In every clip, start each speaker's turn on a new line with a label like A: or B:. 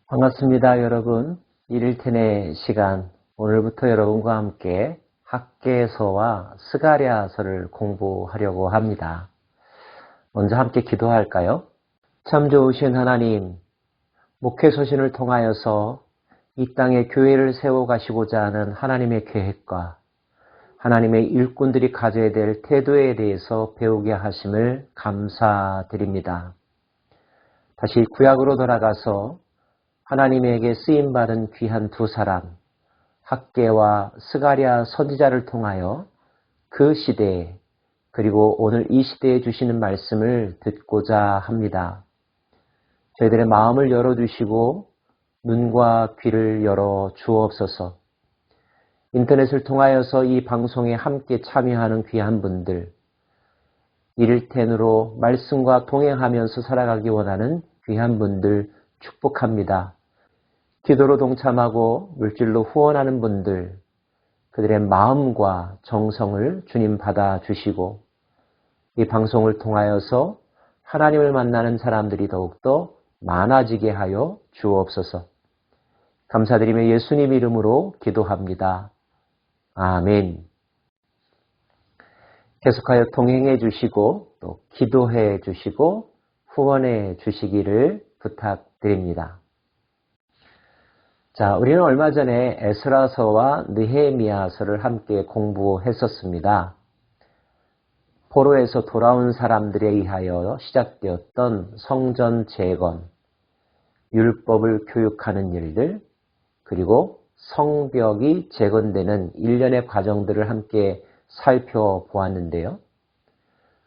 A: 반갑습니다, 여러분. 일일텐의 시간, 오늘부터 여러분과 함께 학개서와 스가랴서를 공부하려고 합니다. 먼저 함께 기도할까요? 참 좋으신 하나님, 목회서신을 통하여서 이 땅에 교회를 세워가시고자 하는 하나님의 계획과 하나님의 일꾼들이 가져야 될 태도에 대해서 배우게 하심을 감사드립니다. 다시 구약으로 돌아가서 하나님에게 쓰임받은 귀한 두 사람, 학개와 스가랴 선지자를 통하여 그 시대에 그리고 오늘 이 시대에 주시는 말씀을 듣고자 합니다. 저희들의 마음을 열어주시고 눈과 귀를 열어 주옵소서. 인터넷을 통하여서 이 방송에 함께 참여하는 귀한 분들, 일일텐으로 말씀과 동행하면서 살아가기 원하는 귀한 분들 축복합니다. 기도로 동참하고 물질로 후원하는 분들, 그들의 마음과 정성을 주님 받아주시고 이 방송을 통하여서 하나님을 만나는 사람들이 더욱더 많아지게 하여 주옵소서. 감사드리며 예수님 이름으로 기도합니다. 아멘. 계속하여 동행해 주시고 또 기도해 주시고 후원해 주시기를 부탁드립니다. 자, 우리는 얼마 전에 에스라서와 느헤미야서를 함께 공부했었습니다. 포로에서 돌아온 사람들에 의하여 시작되었던 성전 재건, 율법을 교육하는 일들, 그리고 성벽이 재건되는 일련의 과정들을 함께 살펴보았는데요.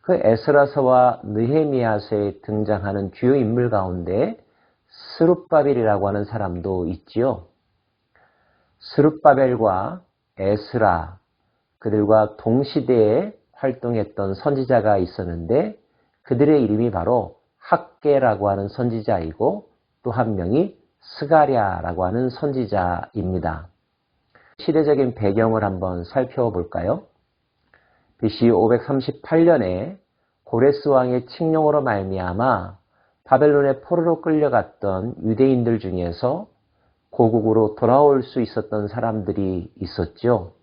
A: 그 에스라서와 느헤미야서에 등장하는 주요 인물 가운데 스룹바벨이라고 하는 사람도 있지요. 스룹바벨과 에스라, 그들과 동시대에 활동했던 선지자가 있었는데 그들의 이름이 바로 학개라고 하는 선지자이고 또 한 명이 스가랴라고 하는 선지자입니다. 시대적인 배경을 한번 살펴볼까요? BC 538년에 고레스 왕의 칙령으로 말미암아 바벨론의 포로로 끌려갔던 유대인들 중에서 고국으로 돌아올 수 있었던 사람들이 있었죠.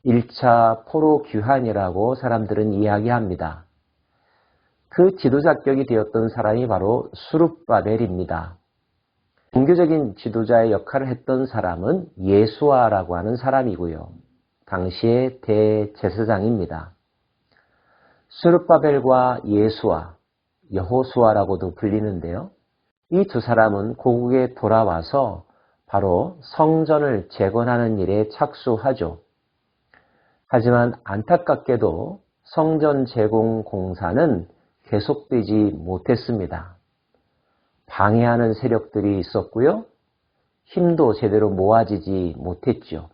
A: 1차 포로 귀환이라고 사람들은 이야기합니다. 그 지도자격이 되었던 사람이 바로 스룹바벨입니다. 종교적인 지도자의 역할을 했던 사람은 예수아라고 하는 사람이고요. 당시의 대제사장입니다. 스룹바벨과 예수아, 여호수아라고도 불리는데요. 이 두 사람은 고국에 돌아와서 바로 성전을 재건하는 일에 착수하죠. 하지만 안타깝게도 성전 재건 공사는 계속되지 못했습니다. 방해하는 세력들이 있었고요. 힘도 제대로 모아지지 못했죠.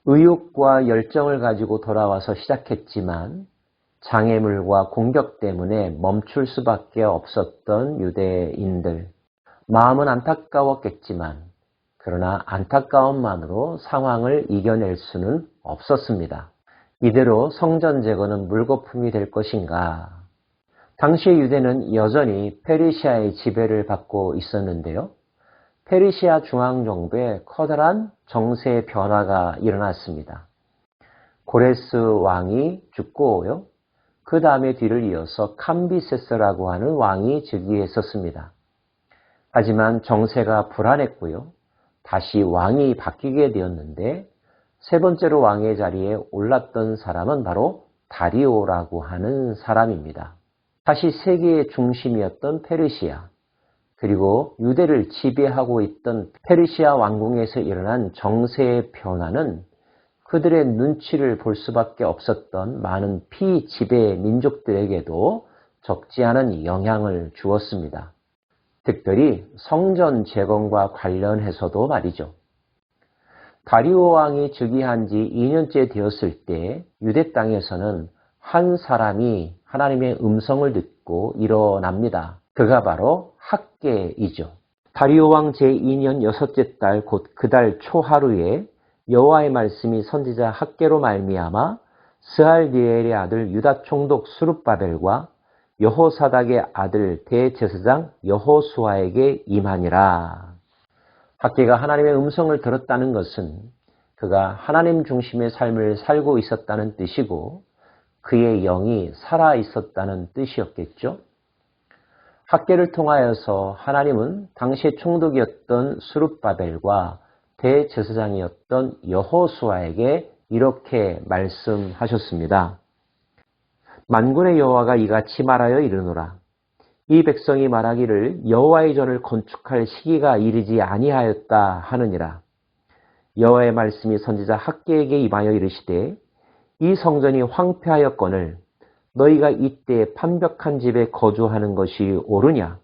A: 의욕과 열정을 가지고 돌아와서 시작했지만 장애물과 공격 때문에 멈출 수밖에 없었던 유대인들. 마음은 안타까웠겠지만 그러나 안타까움만으로 상황을 이겨낼 수는 없었습니다. 이대로 성전 재건은 물거품이 될 것인가? 당시의 유대는 여전히 페르시아의 지배를 받고 있었는데요. 페르시아 중앙정부에 커다란 정세 변화가 일어났습니다. 고레스 왕이 죽고요. 그 다음에 뒤를 이어서 캄비세스라고 하는 왕이 즉위했었습니다. 하지만 정세가 불안했고요. 다시 왕이 바뀌게 되었는데 세 번째로 왕의 자리에 올랐던 사람은 바로 다리오라고 하는 사람입니다. 다시 세계의 중심이었던 페르시아, 그리고 유대를 지배하고 있던 페르시아 왕궁에서 일어난 정세의 변화는 그들의 눈치를 볼 수밖에 없었던 많은 피지배 민족들에게도 적지 않은 영향을 주었습니다. 특별히 성전 재건과 관련해서도 말이죠. 다리오 왕이 즉위한 지 2년째 되었을 때 유대 땅에서는 한 사람이 하나님의 음성을 듣고 일어납니다. 그가 바로 학개이죠. 다리오 왕 제2년 6째 달 곧 그 달 초하루에 여호와의 말씀이 선지자 학개로 말미암아 스알디엘의 아들 유다 총독 스룹바벨과 여호사닥의 아들 대제사장 여호수아에게 임하니라. 학개가 하나님의 음성을 들었다는 것은 그가 하나님 중심의 삶을 살고 있었다는 뜻이고 그의 영이 살아 있었다는 뜻이었겠죠. 학개를 통하여서 하나님은 당시 총독이었던 스룹바벨과 대제사장이었던 여호수아에게 이렇게 말씀하셨습니다. 만군의 여호와가 이같이 말하여 이르노라. 이 백성이 말하기를 여호와의 전을 건축할 시기가 이르지 아니하였다 하느니라. 여호와의 말씀이 선지자 학개에게 임하여 이르시되 이 성전이 황폐하였거늘 너희가 이때 판벽한 집에 거주하는 것이 옳으냐?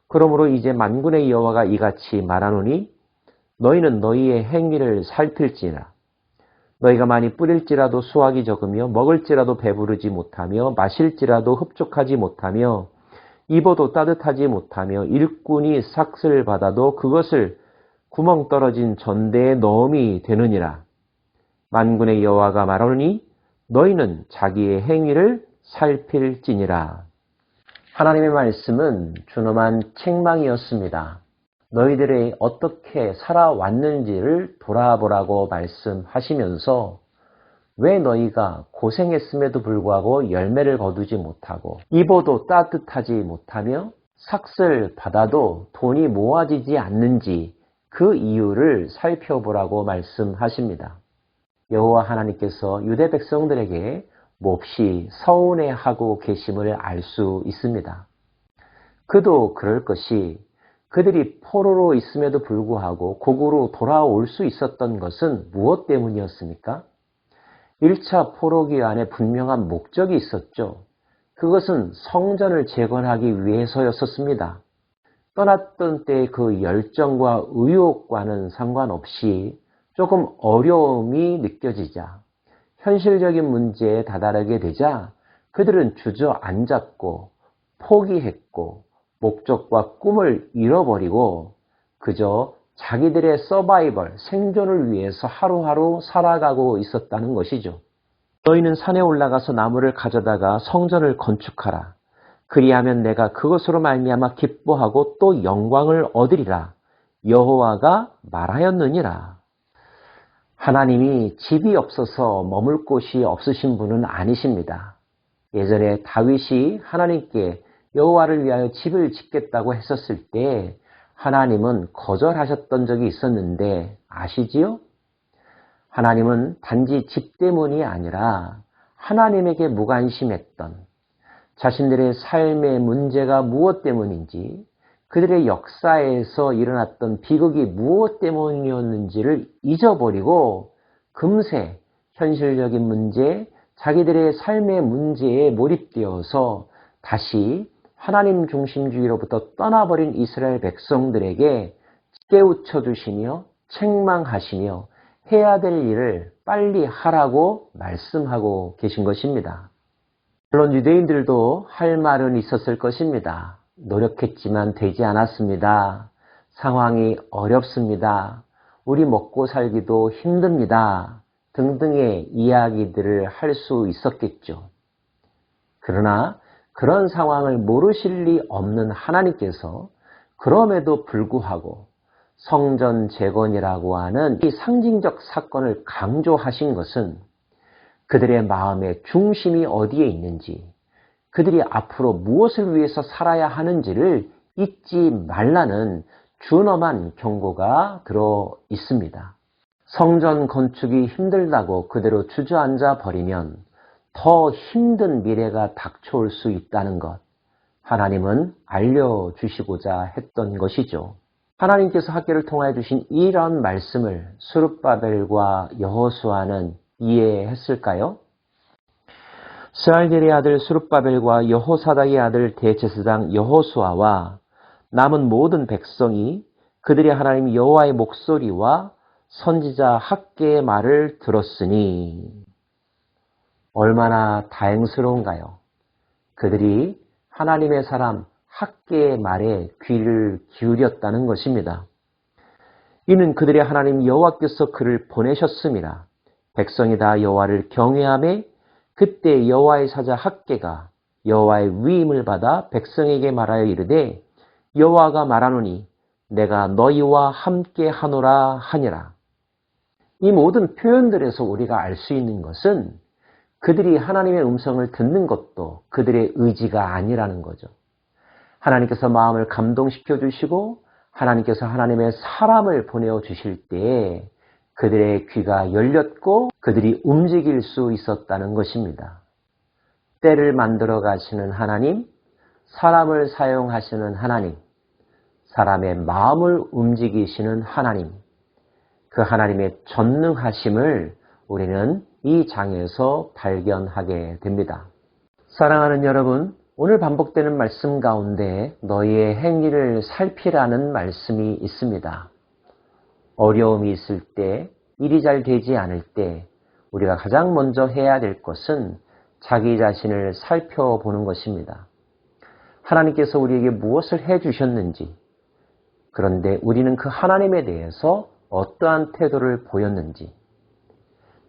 A: 그러므로 이제 만군의 여호와가 이같이 말하노니 너희는 너희의 행위를 살필지니라. 너희가 많이 뿌릴지라도 수확이 적으며 먹을지라도 배부르지 못하며 마실지라도 흡족하지 못하며 입어도 따뜻하지 못하며 일꾼이 삭슬 받아도 그것을 구멍 떨어진 전대에 넣음이 되느니라. 만군의 여호와가 말하노니 너희는 자기의 행위를 살필지니라. 하나님의 말씀은 준엄한 책망이었습니다. 너희들이 어떻게 살아왔는지를 돌아보라고 말씀하시면서 왜 너희가 고생했음에도 불구하고 열매를 거두지 못하고 입어도 따뜻하지 못하며 삭슬 받아도 돈이 모아지지 않는지 그 이유를 살펴보라고 말씀하십니다. 여호와 하나님께서 유대 백성들에게 몹시 서운해하고 계심을 알 수 있습니다. 그도 그럴 것이 그들이 포로로 있음에도 불구하고 고국으로 돌아올 수 있었던 것은 무엇 때문이었습니까? 1차 포로기간에 분명한 목적이 있었죠. 그것은 성전을 재건하기 위해서였었습니다. 떠났던 때의 그 열정과 의욕과는 상관없이 조금 어려움이 느껴지자 현실적인 문제에 다다르게 되자 그들은 주저앉았고 포기했고 목적과 꿈을 잃어버리고 그저 자기들의 서바이벌, 생존을 위해서 하루하루 살아가고 있었다는 것이죠. 너희는 산에 올라가서 나무를 가져다가 성전을 건축하라. 그리하면 내가 그것으로 말미암아 기뻐하고 또 영광을 얻으리라. 여호와가 말하였느니라. 하나님이 집이 없어서 머물 곳이 없으신 분은 아니십니다. 예전에 다윗이 하나님께 여호와를 위하여 집을 짓겠다고 했었을 때 하나님은 거절하셨던 적이 있었는데 아시지요? 하나님은 단지 집 때문이 아니라 하나님에게 무관심했던 자신들의 삶의 문제가 무엇 때문인지 그들의 역사에서 일어났던 비극이 무엇 때문이었는지를 잊어버리고 금세 현실적인 문제, 자기들의 삶의 문제에 몰입되어서 다시 하나님 중심주의로부터 떠나버린 이스라엘 백성들에게 깨우쳐 주시며 책망하시며 해야 될 일을 빨리 하라고 말씀하고 계신 것입니다. 물론 유대인들도 할 말은 있었을 것입니다. 노력했지만 되지 않았습니다. 상황이 어렵습니다. 우리 먹고 살기도 힘듭니다. 등등의 이야기들을 할 수 있었겠죠. 그러나 그런 상황을 모르실 리 없는 하나님께서 그럼에도 불구하고 성전 재건이라고 하는 이 상징적 사건을 강조하신 것은 그들의 마음의 중심이 어디에 있는지, 그들이 앞으로 무엇을 위해서 살아야 하는지를 잊지 말라는 준엄한 경고가 들어 있습니다. 성전 건축이 힘들다고 그대로 주저앉아 버리면 더 힘든 미래가 닥쳐올 수 있다는 것, 하나님은 알려주시고자 했던 것이죠. 하나님께서 학개를 통하여 주신 이런 말씀을 스룹바벨과 여호수아는 이해했을까요? 스알겔의 아들 스룹바벨과 여호사닥의 아들 대제사장 여호수아와 남은 모든 백성이 그들의 하나님 여호와의 목소리와 선지자 학개의 말을 들었으니 얼마나 다행스러운가요? 그들이 하나님의 사람 학개의 말에 귀를 기울였다는 것입니다. 이는 그들의 하나님 여호와께서 그를 보내셨습니다. 백성이 다 여호와를 경외하며 그때 여호와의 사자 학개가 여호와의 위임을 받아 백성에게 말하여 이르되 여호와가 말하노니 내가 너희와 함께 하노라 하니라. 이 모든 표현들에서 우리가 알 수 있는 것은 그들이 하나님의 음성을 듣는 것도 그들의 의지가 아니라는 거죠. 하나님께서 마음을 감동시켜 주시고 하나님께서 하나님의 사람을 보내어 주실 때에 그들의 귀가 열렸고 그들이 움직일 수 있었다는 것입니다. 때를 만들어 가시는 하나님, 사람을 사용하시는 하나님, 사람의 마음을 움직이시는 하나님, 그 하나님의 전능하심을 우리는 이 장에서 발견하게 됩니다. 사랑하는 여러분, 오늘 반복되는 말씀 가운데 너희의 행위를 살피라는 말씀이 있습니다. 어려움이 있을 때, 일이 잘 되지 않을 때 우리가 가장 먼저 해야 될 것은 자기 자신을 살펴보는 것입니다. 하나님께서 우리에게 무엇을 해주셨는지, 그런데 우리는 그 하나님에 대해서 어떠한 태도를 보였는지,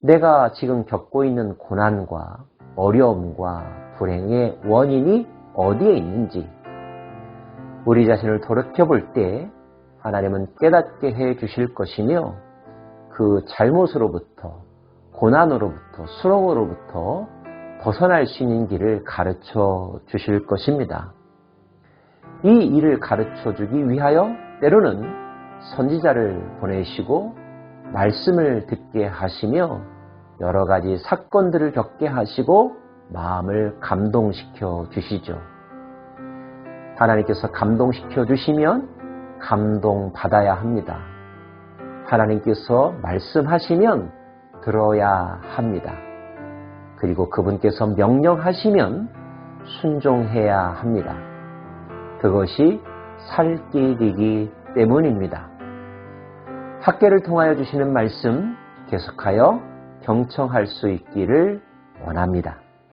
A: 내가 지금 겪고 있는 고난과 어려움과 불행의 원인이 어디에 있는지 우리 자신을 돌이켜볼 때 하나님은 깨닫게 해 주실 것이며 그 잘못으로부터, 고난으로부터, 수렁으로부터 벗어날 수 있는 길을 가르쳐 주실 것입니다. 이 일을 가르쳐 주기 위하여 때로는 선지자를 보내시고 말씀을 듣게 하시며 여러 가지 사건들을 겪게 하시고 마음을 감동시켜 주시죠. 하나님께서 감동시켜 주시면 감동받아야 합니다. 하나님께서 말씀하시면 들어야 합니다. 그리고 그분께서 명령하시면 순종해야 합니다. 그것이 살 길이기 때문입니다. 학계를 통하여 주시는 말씀 계속하여 경청할 수 있기를 원합니다.